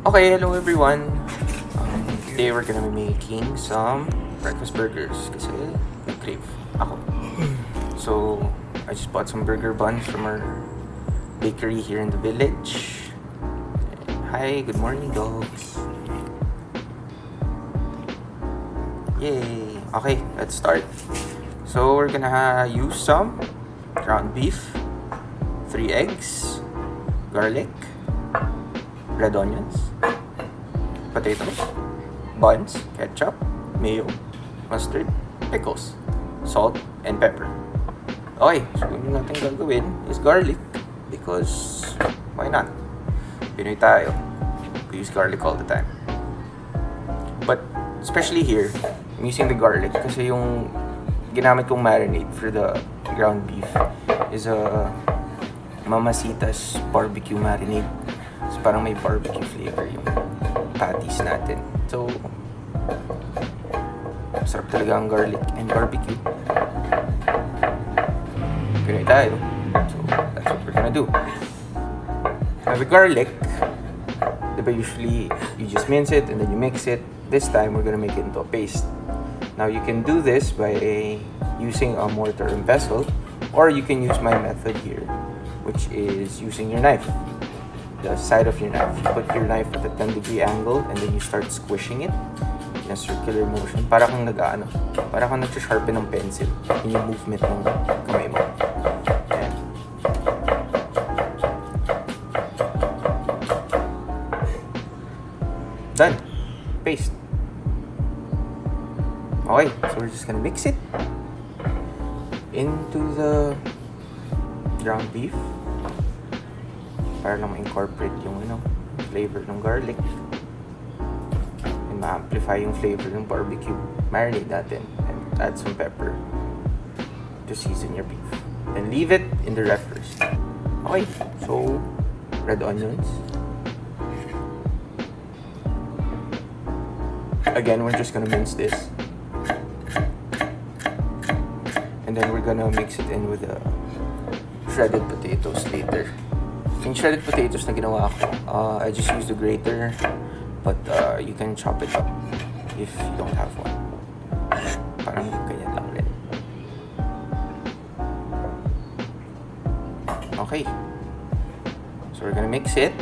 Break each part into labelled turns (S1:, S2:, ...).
S1: Okay, hello everyone. Today we're gonna be making some breakfast burgers kasi nag-crave ako. So, I just bought some burger buns from our bakery here in the village. Hi, good morning dogs. Yay! Okay, let's start. So, we're gonna use some ground beef, 3 eggs, garlic, red onions, potatoes, buns, ketchup, mayo, mustard, pickles, salt, and pepper. Okay, so yung natin gagawin is garlic because why not? Pinoy tayo. We use garlic all the time. But especially here, I'm using the garlic kasi yung ginamit kong marinade for the ground beef is a Mamacita's barbecue marinade. So parang may barbecue flavor yung patties natin. So, sarap talaga ang garlic and barbecue. Pinoy tayo. So, that's what we're gonna do. Now, the garlic, diba usually you just mince it and then you mix it. This time, we're gonna make it into a paste. Now, you can do this by using a mortar and pestle, or you can use my method here, which is using your knife. The side of your knife. You put your knife at a 10-degree angle and then you start squishing it in a circular motion. Para kang para kang nag-sharpen ng pencil. Yun yung movement ng kamay mo. Ayan. Done. Paste. Okay, so we're just gonna mix it into the ground beef para lang ma-incorporate yung flavor ng garlic and ma-amplify yung flavor ng barbecue marinade natin, and add some pepper to season your beef. Then leave it in the ref first. Okay, so red onions. Again, we're just gonna mince this. And then we're gonna mix it in with the shredded potatoes later. Yung shredded potatoes na ginawa ko, I just used the grater, but you can chop it up if you don't have one. Parang ganyan lang rin. Okay. So we're gonna mix it.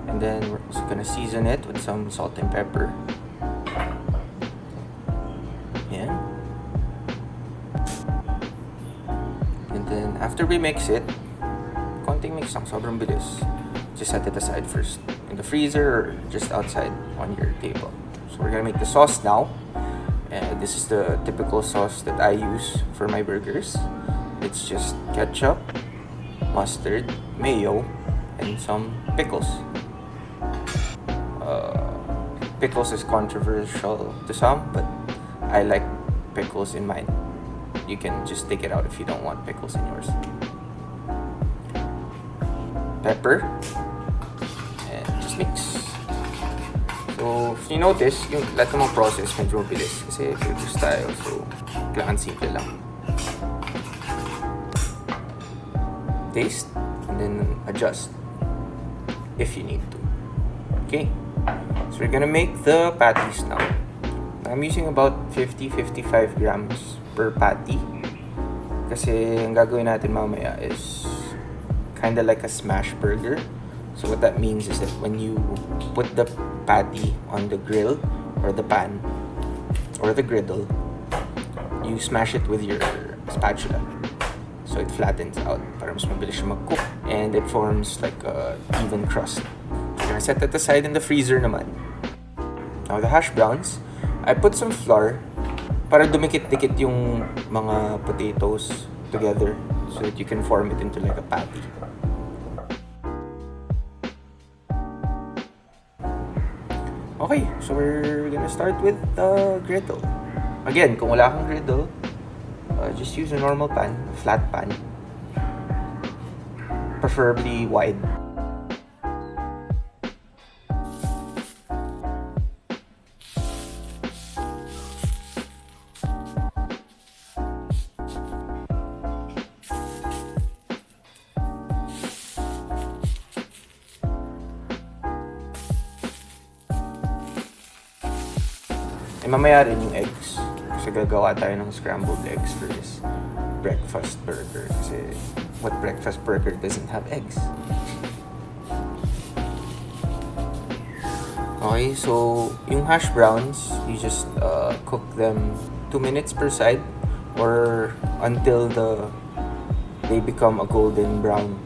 S1: And then we're also gonna season it with some salt and pepper. Yan. And then after we mix it, konting mix lang, sobrang bilis. Just set it aside first in the freezer or just outside on your table. So we're gonna make the sauce now. And this is the typical sauce that I use for my burgers. It's just ketchup, mustard, mayo, and some pickles. Pickles is controversial to some, but I like pickles in mine. You can just take it out if you don't want pickles in yours. Pepper, and just mix. So, if you notice, yung lahat ng mga process medyo mabilis kasi burger style, so kailangan simple lang. Taste, and then adjust if you need to. Okay, so we're gonna make the patties now. I'm using about 50-55 grams per patty kasi ang gagawin natin mamaya is kind of like a smash burger. So what that means is that when you put the patty on the grill or the pan or the griddle, you smash it with your spatula so it flattens out para mas mabilis siya mag-cook and it forms like a even crust. So I set that aside in the freezer naman. Now the hash browns, I put some flour para dumikit-dikit yung mga potatoes together so that you can form it into like a patty. Okay, so we're gonna start with the griddle. Again, kung wala kang griddle, just use a normal pan, a flat pan. Preferably wide. Eh, mamaya rin yung eggs. Kasi gagawa tayo ng scrambled eggs for this breakfast burger. Kasi what breakfast burger doesn't have eggs? Okay, so yung hash browns, you just cook them 2 minutes per side or until they become a golden brown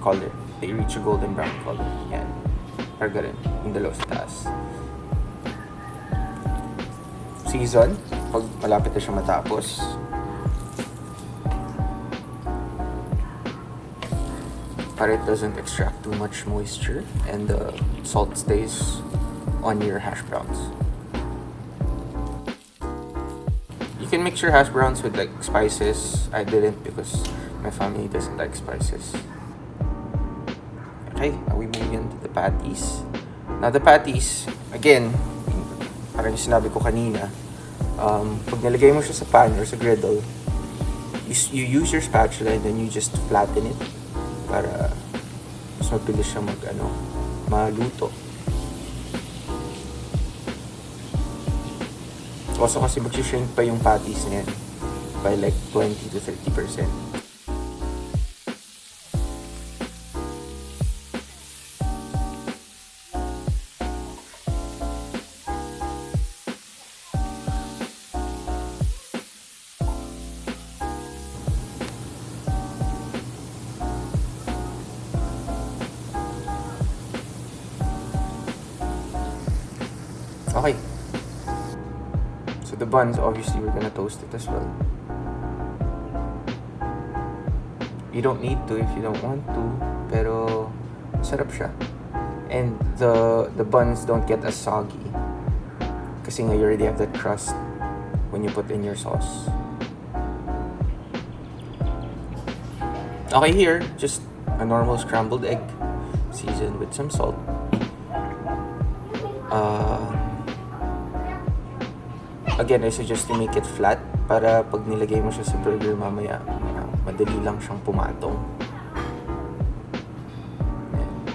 S1: color. They reach a golden brown color. Yan. Para ganun. Yung dalawa sa taas. Season. Pag malapit na siya matapos. Para it doesn't extract too much moisture and the salt stays on your hash browns. You can mix your hash browns with like spices. I didn't because my family doesn't like spices. Okay, now we move into the patties. Now the patties, again, parang yung sinabi ko kanina, pag nilagay mo siya sa pan or sa griddle, you use your spatula and then you just flatten it para mas mabilis siya maluto. Also kasi mag-shrink pa yung patties niya by like 20 to 30%. Okay. So the buns, obviously, we're gonna toast it as well. You don't need to if you don't want to, pero sarap siya. And the buns don't get as soggy kasi nga you already have that crust when you put in your sauce. Okay, here, just a normal scrambled egg seasoned with some salt. Again, I suggest to make it flat para pag nilagay mo siya sa burger mamaya, madali lang siyang pumatong.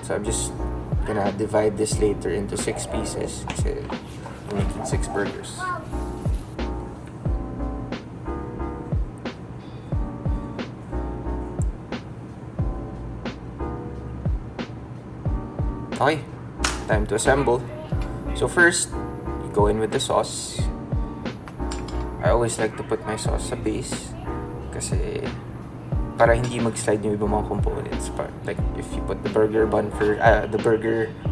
S1: So I'm just gonna divide this later into 6 pieces kasi I'm making 6 burgers. Okay, time to assemble. So first, you go in with the sauce. I always like to put my sauce sa base kasi para hindi mag-slide yung ibang mga components. Like if you put the burger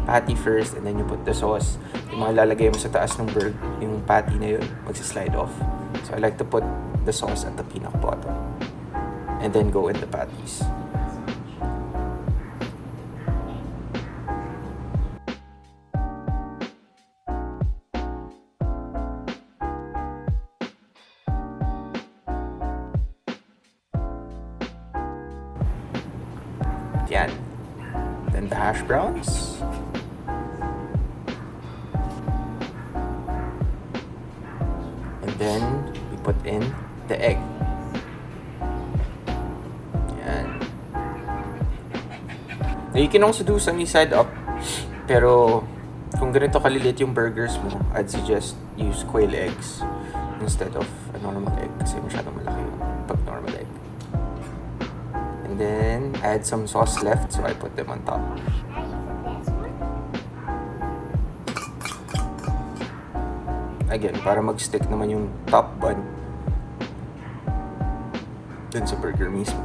S1: patty first and then you put the sauce, yung mga lalagay mo sa taas ng yung patty na yun, magsa-slide off. So I like to put the sauce at the pinaka-bottom and then go in the patties. Yan. Then the hash browns. And then we put in the egg. Yan. Now you can also do sunny side up. Pero kung ganito kalilit yung burgers mo, I'd suggest use quail eggs instead of a normal egg kasi masyadong malaki yung pag normal egg. And then I had some sauce left, so I put them on top. Again, para mag-stick naman yung top bun dun sa burger mismo.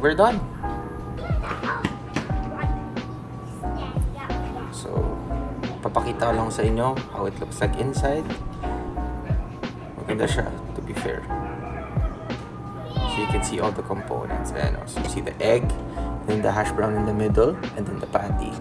S1: We're done. So, papakita lang sa inyo how it looks like inside. Maganda siya, to be fair. So you can see all the components. And also, you see the egg, then the hash brown in the middle, and then the patty.